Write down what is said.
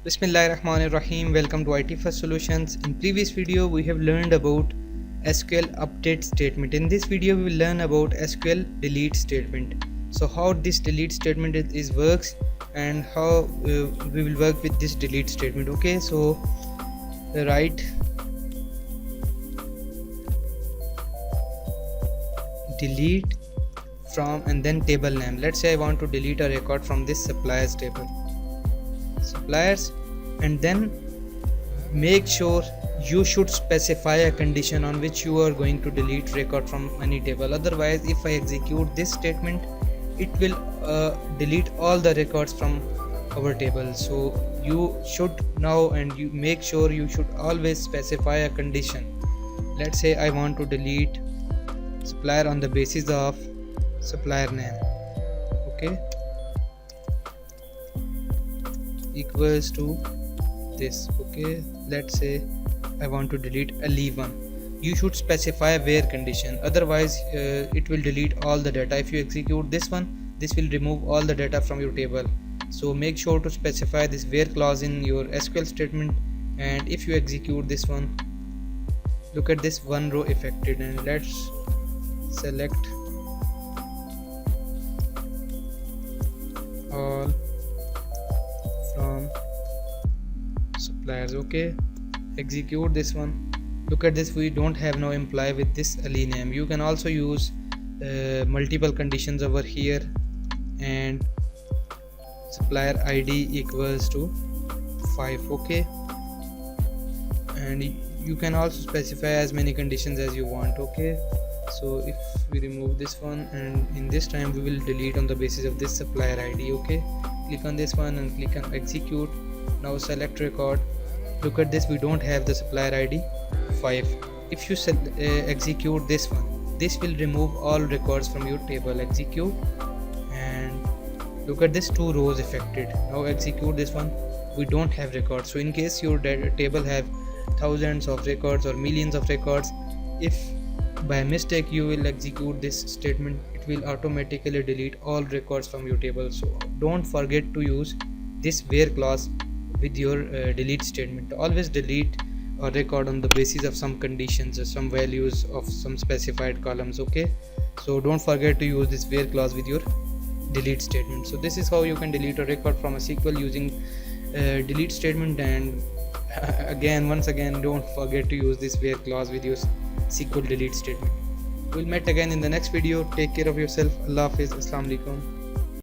Bismillahirrahmanirrahim. Welcome to IT First Solutions. In previous video we have learned about SQL update statement. In this video we will learn about SQL delete statement. So how this delete statement is works and how we will work with this delete statement. Okay, so write delete from and then table name. Let's say I want to delete a record from this suppliers table, suppliers, and then make sure you should specify a condition on which you are going to delete record from any table. Otherwise, if I execute this statement, it will delete all the records from our table. So you should now, and you make sure you should always specify a condition. Let's say I want to delete supplier on the basis of supplier name. Okay, equals to this. Okay, let's say I want to delete Ali1. You should specify where condition, otherwise it will delete all the data. If you execute this one, this will remove all the data from your table. So make sure to specify this where clause in your SQL statement. And if you execute this one, look at this one row affected, and let's select all from suppliers. Okay, execute this one. Look at this, we don't have no employee with this Ali name. You can also use multiple conditions over here, and supplier ID equals to 5. Okay, and you can also specify as many conditions as you want. Okay, so if we remove this one, and in this time we will delete on the basis of this supplier ID. Okay, click on this one and click on execute. Now select record. Look at this, we don't have the supplier ID 5. If you execute this one, this will remove all records from your table. Execute, and look at this, 2 rows affected. Now execute this one, we don't have records. So in case your table have thousands of records or millions of records, if by mistake you will execute this statement, it will automatically delete all records from your table. So don't forget to use this where clause with your delete statement. Always delete a record on the basis of some conditions or some values of some specified columns. Okay, so don't forget to use this where clause with your delete statement. So this is how you can delete a record from a SQL using delete statement. And once again don't forget to use this where clause with your SQL delete statement. We'll meet again in the next video. Take care of yourself. Allah Hafiz. Assalamu alaikum.